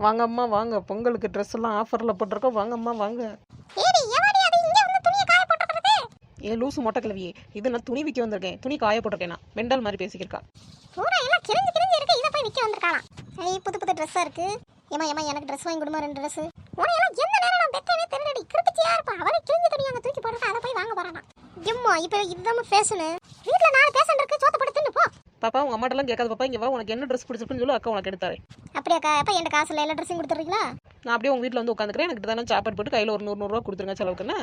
வாங்கம்மா வாங்க, பொங்கலுக்கு ட்ரெஸ் எல்லாம் ஆஃபர்ல போட்டிருக்கோம். வாங்கம்மா வாங்க. ஏடி எவடி அது இங்க வந்து துணியை காய போட்டுக்கிறது? ஏ லூசு மொட்டை கிழவியே, இது நான் துணி விற்க வந்திருக்கேன். துணி காய போட்டிருக்கேன். நான் மெண்டல் மாதிரி பேசிக்கிருக்கா. பூரா எல்லாம் கிழிஞ்சு கிழிஞ்சு இருக்கு, இதை போய் விற்க வந்திருக்காளாம். ஐய் புது புது ட்ரெஸ்ஸா இருக்கு. ஏமா ஏமா எனக்கு ட்ரெஸ் வாங்கி கொடுமா, 2 ட்ரெஸ். உனையெல்லாம் எந்த நேரம் நான் பெத்தவே தெரியலடி, கிறுக்குச்சியா இருப்பா. அவளை கிழிஞ்ச துணி அங்கே தூக்கி போட்டுட்டு அதை போய் வாங்க போறானா. எம்மா இப்போ இதுதான் ஃபேஷனு. வீட்டில் 4 பேஷன் இருக்கு, சோத்த போட்டு தின்னு போ. பாப்பா உங்க அம்மாட்டெல்லாம் கேட்காத பாப்பா, இங்க வா, உனக்கு என்ன ட்ரெஸ் பிடிச்சிருக்குன்னு சொல்லி அக்கா உனக்கு எடுத்தாரேன். அப்படியாக்கா? அப்போ என் காசுல எல்லா ட்ரெஸ்ஸையும் கொடுத்துட்றீங்களா? நான் அப்படியே உங்க வீட்டில் வந்து உட்காந்துக்கிறேன். எனக்கு தானே சாப்பாடு போட்டு கையில் ஒரு 100 ரூபா கொடுத்துருங்க செலவுக்குன்னு.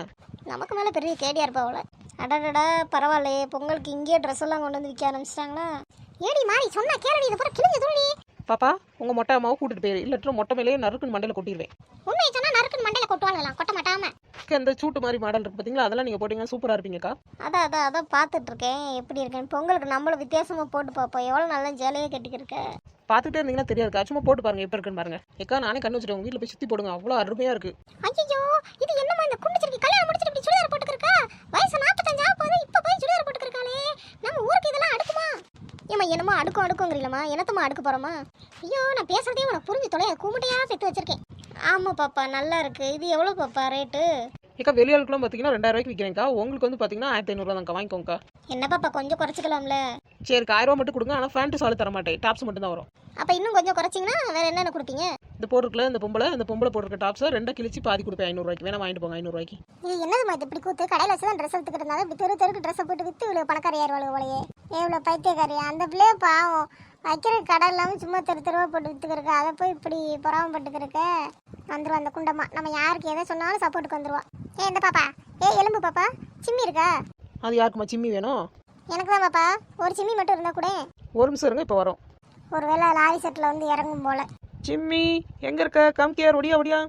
நமக்கு மேலே பெரிய கேடியா இருப்பா அவளை. அடடடா பரவாயில்லையே, பொங்கலுக்கு இங்கேயே ட்ரெஸ் எல்லாம் கொண்டு வந்து விற்க ஆரம்பிச்சிட்டாங்களா? ஏடி மாறி சொன்னா கேளடி, இது பூரா கிழிஞ்ச துணி. பாப்பா உங்க மொட்டை அம்மாவை கூட்டிட்டு போயிரு, இல்லட்டும் மொட்டை மேலேயே நறுக்குன்னு மண்டையில கொட்டிடுவேன். உண்மையை சொன்னா நறுக்குன்னு மண்டையில கொட்டுவாங்கலாம், கொட்ட மாட்டாம. இந்த சூட்டு மாதிரி மாடல் இருக்கு பாத்தீங்களா, அதெல்லாம் நீங்க போட்டீங்கன்னா சூப்பரா இருப்பீங்கக்கா. அதான் பார்த்துட்டு இருக்கேன் எப்படி இருக்கேன். பொங்கலுக்கு நம்மளும் வித்தியாசமா போட்டு பார்ப்போம். எவ்வளோ நல்லா ஜாலியாக கட்டிக்கிருக்க. பார்த்துட்டே இருந்தீங்கன்னா தெரியாதுக்கா, சும்மா போட்டு பாருங்க எப்படி இருக்குன்னு பாருங்க. ஏக்கா நானே கண்ணு வச்சுட்டு உங்க வீட்டில் போய் சுற்றி போடுங்க, அவ்வளோ அருமையா இருக்கு. ஐயோ இது என்னமா இந்த குண்டிச்சிருக்கி, கல்யாணம் முடிச்சிட்டு இப்படி சுடிதார் போட்டுக்கிருக்கா? வயசு 45 ஆக போகுது, இப்போ போய் சுடிதார் போட்டுக்கிருக்காளே. நம்ம ஊருக்கு இதெல்லாம் அடுக்குமா? ஏமா என்னமோ அடுக்குங்கிறீங்களா? என்னத்தம்மா அடுக்க போகிறோமா? ஐயோ நான் பேசுறதே உனக்கு புரிஞ்சு தொலைய, கூமுட்டையாக பெற்று வச்சிருக்கேன். ஆமாம் பாப்பா நல்லா இருக்கு. இது எவ்வளோ பாப்பா ரேட்டு? ஏக்கா வெளியாளுக்குலாம் பார்த்தீங்கன்னா 2000 ரூபாய்க்கு விற்கிறேங்க்கா. உங்களுக்கு வந்து பார்த்தீங்கன்னா 1500 ரூபா தான்க்கா, வாங்கிக்கோங்கக்கா. என்ன பாப்பா கொஞ்சம் குறைச்சிக்கலாம்ல? சரிக்கா 1000 ரூபா மட்டும் கொடுங்க, ஆனால் ஃபேண்ட்டு சாலி தர மாட்டேன், டாப்ஸ் மட்டும் தான் வரும். அப்போ இன்னும் கொஞ்சம் குறைச்சிங்கன்னா வேற என்னென்ன கொடுப்பீங்க? இந்த போட்டுருக்குல இந்த பொம்பளை போட்டிருக்க டாப்ஸை 2 கிழிச்சு பாதி கொடுப்பேன் 500 ரூபாய்க்கு. வேணா வாங்கிட்டு போங்க 500 ரூபாய்க்கு. இது என்னதுமா இது இப்படி கூத்து? கடையில் வச்சு தான் ட்ரெஸ் எடுத்துக்கிட்டு இருந்தாங்க, இப்படி தெருக்கு ட்ரெஸ்ஸை போட்டு விற்று இவ்வளோ பணக்காரியா இருவாளுங்க போலையே. எவ்வளோ பைத்தியக்காரியா அந்த பிள்ளைய பாவம். வைக்கிற கடை இல்லாமல் சும்மா தெருவா போட்டு விற்றுக்கிருக்க, அதை போய் இப்படி பொறாமப்பட்டுக்கிருக்க. வந்துருவா அந்த குண்டம்மா, நம்ம யாருக்கு எதை சொன்னாலும் சப்போர்ட்டுக்கு வந்துருவா. இந்த பாப்பா, எலும்பு பாப்பா, சிம்மி இருக்கா? அது யாருக்குமா சிம்மி வேணும்? எனக்கு தான் பாப்பா, ஒரு சிம்மி மட்டும் இருந்தால் கூட. ஒரு நிமிஷம் இருங்க, இப்போ வரும். ஒருவேளை லாரி செட்டில் வந்து இறங்கும் போல. சிம்மி எங்க இருக்க? Come care, Odia.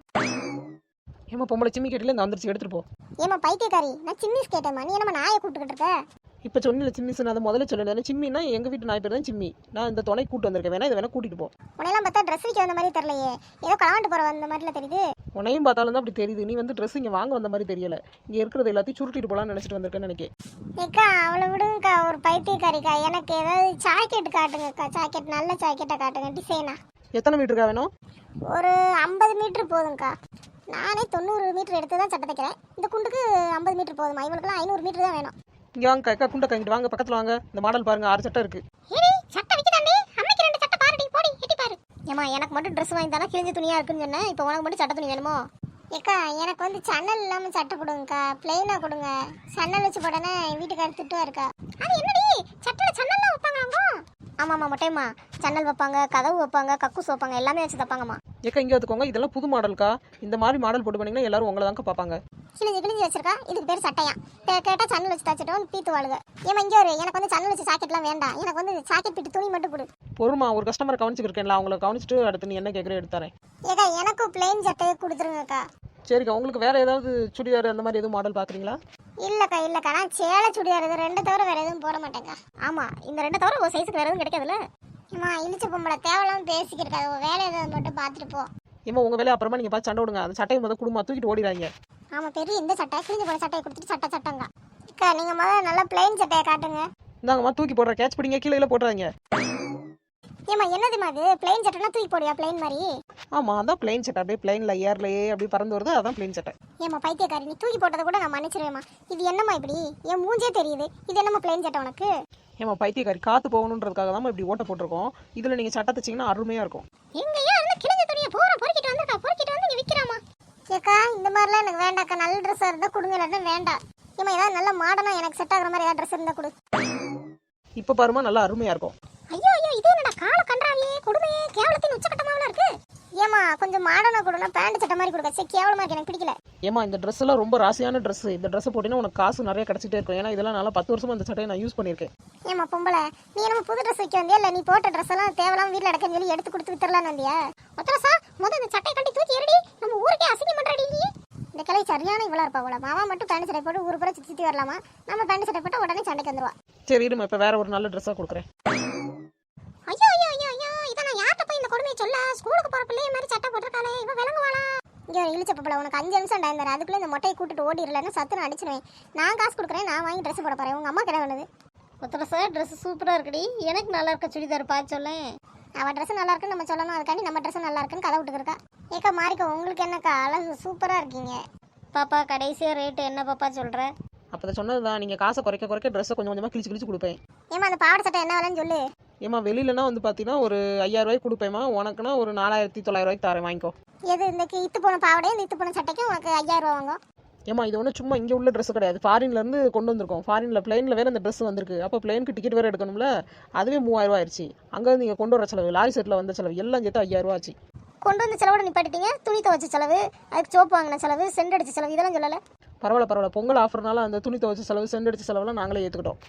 ஏமா பொம்பளை சிம்மி கேட்டில இந்த வந்துருச்சு, எடுத்துட்டு போ. ஏமா பைத்தியக்காரி, நான் சிம்மிஸ் கேட்டேம்மா, நீ என்னம்மா நாயை கூப்பிட்டுக்கிட்டு இருக்க? இப்போ சொன்னில சிம்மிஸ், அதை முதல்ல சொல்லல. சிம்மின்னா எங்கள் வீட்டு நாய் பேர் தான் சிம்மி. நான் இந்த துணை கூட்டு வந்திருக்கேன், வேணா இதை வேணா கூட்டிட்டு போ. உனையெல்லாம் பார்த்தா ட்ரெஸ் விற்க வந்த மாதிரி தெரியலையே, ஏதோ களவாண்டு போகிற வந்த மாதிரில தெரியுது. உனையும் பார்த்தாலும் தான் அப்படி தெரியுது. நீ வந்து ட்ரெஸ் இங்கே வாங்க வந்த மாதிரி தெரியல, இங்கே இருக்கிறது எல்லாத்தையும் சுருட்டிட்டு போகலான்னு நினச்சிட்டு வந்திருக்கேன்னு நினைக்கிறேன். ஏக்கா அவளை விடுங்கக்கா, ஒரு பைத்தியக்காரிக்கா. எனக்கு ஏதாவது ஜாக்கெட் காட்டுங்கக்கா, ஜாக்கெட் நல்ல ஜாக்கெட்டை காட்டுங்க, டிசைனா. எத்தனை மீட்டருக்கா வேணும்? ஒரு 50 மீட்ரு போதுங்கக்கா. நானே 90 மீட்டர் எடுத்து தான் சட்டை தைக்கிறேன். இந்த குண்டுக்கு 50 மீட்டர் போதுமா? இவளுக்குலாம் 500 மீட்டர் தான் வேணும். இங்கே வாங்க அக்கா, குண்டை கைங்கிட்டு வாங்க, பக்கத்தில் வாங்க. இந்த மாடல் பாருங்க, 6 சட்டை இருக்கு. ஏடி சட்டை விற்கதாண்டி, அம்மைக்கு 2 சட்டை பாருடி, போடி எட்டி பாரு. ஏமா எனக்கு மட்டும் ட்ரெஸ் வாங்கி தானே கிழிஞ்ச துணியாக இருக்குன்னு சொன்னேன், இப்போ உனக்கு மட்டும் சட்டை துணி வேணுமோ? ஏக்கா எனக்கு வந்து சன்னல் இல்லாமல் சட்டை கொடுங்கக்கா, பிளெயினாக கொடுங்க. சன்னல் வச்சு போடனே என் வீட்டுக்காரர் திட்டுவா இருக்கா. அது என்னடி சட்டையில் சன்னல்லாம் வைப்பாங்களாங்க? ஆமாம்மா மொட்டையம்மா, சன்னல் வைப்பாங்க, கதவு வைப்பாங்க, கக்கூஸ் வைப்பாங்க, எல்லாமே வச்சு தப்பாங்கம்மா. ஏக்கா இங்கே வந்துக்கோங்க, இதெல்லாம் புது மாடலுக்கா. இந்த மாதிரி மாடல் போட்டு பண்ணிங்கன்னா எல்லாரும் உங்களை தாங்க பார்ப்பாங்க. கிழிஞ்சு வச்சிருக்கா, இதுக்கு பேர் சட்டையா? கேட்டால் சன்னல் வச்சு தச்சுட்டோம் பீத்து வாழுங்க. ஏமா இங்கே ஒரு எனக்கு வந்து சன்னல் வச்சு ஜாக்கெட்லாம் வேண்டாம், எனக்கு வந்து ஜாக்கெட் பிட்டு துணி மட்டும் கொடு. பொறுமா, ஒரு கஸ்டமரை கவனிச்சுருக்கேன்ல, அவங்கள கவனிச்சுட்டு அடுத்து நீ என்ன கேட்குறேன் எடுத்தாரேன். ஏக்கா எனக்கும் பிளெயின் சட்டையை கொடுத்துருங்கக்கா. சரிக்கா, உங்களுக்கு வேற ஏதாவது சுடிதார் அந்த மாதிரி எதுவும் மாடல் பார்க்குறீங்களா? இல்லக்கா நான் சேலை சுடிதார் இது 2 தவிர வேற எதுவும் போட மாட்டேங்க்கா. ஆமா இந்த 2 தவிர ஒரு சைஸுக்கு வேற எதுவும் கிடைக்காதுல்ல. ஏமா இழிச்ச பொம்பளை தேவையில்லாம பேசிக்கிருக்காது, வேலை ஏதாவது மட்டும் பார்த்துட்டு போ. ஏமா உங்க வேலையை அப்புறமா நீங்க பார்த்து சண்டை விடுங்க, அந்த சட்டையை முதல் குடும்பம் தூக்கிட்டு ஓடிடாங்க. ஆமா பெரிய இந்த சட்டை கிழிஞ்சு போன சட்டையை கொடுத்துட்டு சட்டங்க. அக்கா நீங்க முதல்ல நல்லா பிளெயின் சட்டையை காட்டுங்க. இந்தாங்கம்மா தூக்கி போடுற, கேட்ச் பிடிங்க, கீழே போடுறாங்க. ஏமா என்னதுமா அது பிளெயின் சட்டைனா தூக்கி போடியா பிளெயின் மாதிரி? ஆமா அதான் பிளெயின் சட்டை, அப்படியே பிளெயின்ல ஏர்லயே அப்படி பறந்து வருது, அதான் பிளெயின் சட்டை. ஏமா பைத்தியக்காரி, நீ தூக்கி போட்டதை கூட நான் மன்னிச்சிருவேமா. இது என்னம்மா இப்படி என் மூஞ்சே தெரியுது, இது என்னம்மா பிளெயின் சட்டை உனக்கு? ஏமா பைத்தியக்காரி, காத்து போகணுன்றதுக்காக தான் இப்படி ஓட்ட போட்டிருக்கோம். இதுல நீங்க சட்டை தைச்சீங்கன்னா அருமையா இருக்கும். எங்கயா அந்த கிழிஞ்ச துணியை பொறுக்கிட்டு வந்து இங்க விக்கிறாமா? ஏக்கா இந்த மாதிரிலாம் எனக்கு வேண்டாக்கா, நல்ல ட்ரெஸ்ஸாக இருந்தால் கொடுங்க, இல்லாட்டா வேண்டாம். ஏமா ஏதாவது நல்ல மாடர்னா எனக்கு செட் ஆகுற மாதிரி ஏதாவது ட்ரெஸ் இருந்தால் கொடு. இப்ப பாருமா நல்லா அருமையா இருக்கும். ஐயோ இது என்னடா கால கன்றாவியே, கொடுமையே, கேவலத்தின் உச்சகட்டமாவல இருக்கு. ஏமா கொஞ்சம் மாடர்னா கொடுனா, பேண்ட் சட்டை மாதிரி கொடுக்க. சரி கேவலமா இருக்கு, எனக்கு பிடிக்கல. ஏமா இந்த ட்ரெஸ் எல்லாம் ரொம்ப ராசியான ட்ரெஸ். இந்த ட்ரெஸ் போட்டீங்கன்னா உனக்கு காசு நிறைய கிடைச்சிட்டே இருக்கும். ஏன்னா இதெல்லாம் நல்லா 10 வருஷமா இந்த சட்டையை நான் யூஸ் பண்ணியிருக்கேன். ஏமா பொம்பளை, நீ நம்ம புது ட்ரெஸ் வைக்க வந்தியா, இல்லை நீ போட்ட ட்ரெஸ் எல்லாம் தேவலாம் வீட்டில் அடக்கன்னு சொல்லி எடுத்து கொடுத்து வித்துறலான்னு வந்தியா? ஒத்தரசா முதல் இந்த சட்டை கட்டி தூக்கி எறடி, நம்ம ஊருக்கே அசிங்கம் பண்றாடி நீ. இந்த கிளை சரியான இவ்வளோ இருப்பா போல. மாமா மட்டும் பேண்ட் சட்டை போட்டு ஊர் பூரா சுற்றி வரலாமா, நம்ம பேண்ட் சட்டை போட்டால் உடனே சண்டைக்கு வந்துருவா. சரி இருமா, இப்போ வேற ஒரு நல்ல ட்ரெஸ்ஸாக கொடுக்குறேன். ஐயோ இதை நான் யார்கிட்ட போய் இந்த கொடுமையை சொல்ல? ஸ்கூலுக்கு போகிற பிள்ளைய மாதிரி சட்டை போட்டிருக்காளே, இவன் விளங்குவாளா? இங்கே ஒரு இழிச்ச பப்பளை, உனக்கு 5 நிமிஷம் டைம் தரேன், அதுக்குள்ளே இந்த மொட்டையை கூட்டிட்டு ஓடிடலன்னு சத்து நான் அடிச்சிருவேன். நான் காசு கொடுக்குறேன், நான் வாங்கி ட்ரெஸ் போட போகிறேன். உங்கள் அம்மா கிட்ட வேணுது. ஒருத்தர சார் ட்ரெஸ் சூப்பராக இருக்குடி, எனக்கு நல்லா இருக்க சுடிதார் பார்த்து சொல்லேன். அவள் ட்ரெஸ் நல்லா இருக்குன்னு நம்ம சொல்லணும், அதுக்காண்டி நம்ம ட்ரெஸ் நல்லா இருக்குன்னு கதை விட்டுருக்கா. ஏக்கா மாறிக்கோ, உங்களுக்கு என்னக்கா அழகு சூப்பராக இருக்கீங்க. பாப்பா கடைசியாக ரேட்டு என்ன பாப்பா சொல்கிற? அப்போ அதை சொன்னது தான், நீங்கள் காசை குறைக்க குறைக்க ட்ரெஸ்ஸை கொஞ்சம் கொஞ்சமாக கிழிச்சு கிழிச்சு கொடுப்பேன். ஏமா அந்த பாவாடை சட்டை என்ன விலைன்னு சொல்லு. ஏமா வெளியிலனா வந்து பார்த்தீங்கன்னா ஒரு 5000 ரூபாய்க்கு கொடுப்பேம்மா, உனக்குன்னா ஒரு 4900 ரூபாய்க்கு தரேன், வாங்கிக்கோ. எது இந்த இத்து போன பாவாடையும் இந்த இத்து போன சட்டைக்கும் உனக்கு 5000 ரூபா வாங்கும். ஏமா இது ஒன்றும் சும்மா இங்கே உள்ள ட்ரெஸ் கிடையாது, ஃபாரின்லேருந்து கொண்டு வந்திருக்கோம். ஃபாரினில் பிளேனில் வேறு அந்த ட்ரெஸ் வந்திருக்கு. அப்போ பிளேனுக்கு டிக்கெட் வேறு எடுக்கணும்ல, அதுவே 3000 ரூபா ஆயிடுச்சு. அங்கே நீங்கள் கொண்டு வர செலவு, லாரி செட்டில் வந்த செலவு எல்லாம் சேர்த்து 5000 ரூபா ஆச்சு. கொண்டு வந்து செலவோட நிப்பாட்டிட்டீங்க. துணி துவைச்ச செலவு, அதுக்கு சோப்பு வாங்கின செலவு, சென்ட் அடிச்ச செலவு, இதெல்லாம் சொல்லலை. பரவாயில்ல, பொங்கல் ஆஃபர்னால அந்த துணி துவைச்ச செலவு, சென்ட் அடிச்ச செலவுலாம் நாங்களே ஏற்றுக்கிட்டோம்.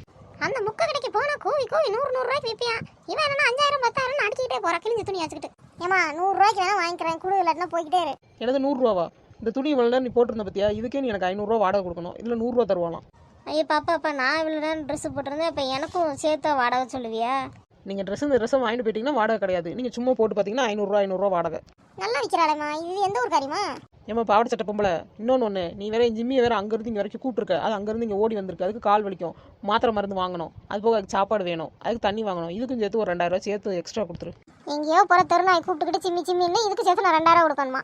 அந்த முக்க கடைக்கு போனா கோவி 100 ரூபாய்க்கு விற்பியா? இவன் என்னன்னா 5000 10,000 அடிச்சுக்கிட்டே போறா கிழிஞ்ச துணி வச்சுக்கிட்டு. ஏமா 100 ரூபாய்க்கு வேணா வாங்கிக்கிறேன், குடு, இல்லாட்டினா போய்கிட்டே இரு. எனது 100 ரூபாவா? இந்த துணி இவ்வளோ நேரம் நீ போட்டிருந்த பத்தியா, இதுக்கே நீ எனக்கு 500 ரூபா வாடகை கொடுக்கணும். இதில் 100 ரூபா தருவாலாம். ஐயோ பாப்பா, அப்போ நான் இவ்வளோ நேரம் ட்ரெஸ் போட்டிருந்தேன், இப்போ எனக்கும் சேர்த்தா வாடகை சொல்லுவியா? நீங்கள் இந்த ட்ரெஸ்ஸை வாங்கிட்டு போயிட்டீங்கன்னா வாடகை கிடையாது. நீங்கள் சும்மா போட்டு பார்த்தீங்கன்னா 500 ரூபா வாடகை. நல்லா விற்கிறாளேம்மா, இது எந்த ஒரு காரியமா? ஏமா பாவாடை சட்டை பொம்பளை, இன்னொன்று நீ வேற ஜிம்மியை வேறு அங்கேருந்து இங்கே வரைக்கும் கூப்பிட்டுருக்க, அது அங்கேருந்து இங்கே ஓடி வந்திருக்கு. அதுக்கு கால் வலிக்கும், மாத்திரை மருந்து வாங்கணும், அது போக அதுக்கு சாப்பாடு வேணும், அதுக்கு தண்ணி வாங்கணும். இதுக்கும் சேர்த்து ஒரு 2000 ரூபா சேர்த்து எக்ஸ்ட்ரா கொடுத்துரு. எங்கேயோ போகிற தெருநாய் கூப்பிட்டுக்கிட்டு சிம்மின்னு இதுக்கு சேர்த்து நான் 2000 கொடுக்கணுமா?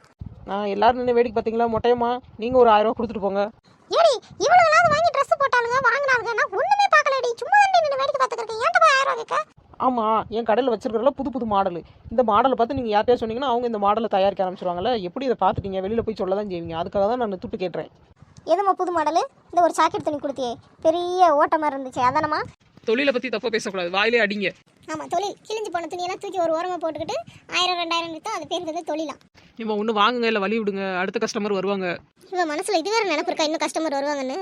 நான் எல்லாரும் நின்று வேடிக்கை பார்த்தீங்களா மொட்டையம்மா, நீங்கள் ஒரு 1000 ரூபா கொடுத்துட்டு போங்க. ஏடி இவ்வளவு வாங்கி ட்ரெஸ் போட்டாலுங்க வாங்கினாங்க, நான் ஒன்றுமே பார்க்கலடி, சும்மா தான் நின்று வேடிக்கை பார்த்துக்கிறேன். ஏன்டா 1000 ரூபா கேட்க? ஆமாம், என் கடையில் வச்சிருக்கிறதுல புது மாடல். இந்த மாடலை பார்த்து நீங்கள் யார்ட்டையா சொன்னீங்கன்னா அவங்க இந்த மாடலை தயாரிக்க ஆரம்பிச்சிருவாங்கல்ல. எப்படி இதை பார்த்துட்டீங்க, வெளியில் போய் சொல்ல தான் செய்வீங்க. அதுக்காக தான் நான் துட்டு கேட்டுறேன். எதுமா புது மாடலு? இந்த ஒரு ஜாக்கெட் துணி கொடுத்தியே, பெரிய ஓட்ட மாதிரி இருந்துச்சு, அதானமா? தொழிலை பற்றி தப்பாக பேசக்கூடாது, வாயிலே அடிங்க. ஆமாம், தொழில். கிழிஞ்சு போன துணியெல்லாம் தூக்கி ஒரு ஓரமாக போட்டுக்கிட்டு 1000 2000 விற்றா அது பேர் வந்து தொழிலாம். இப்போ ஒன்று வாங்குங்க, இல்லை வழி விடுங்க, அடுத்த கஸ்டமர் வருவாங்க. இவன் மனசில் இது வேறு நினைப்பு இருக்கா, இன்னும் கஸ்டமர் வருவாங்கன்னு?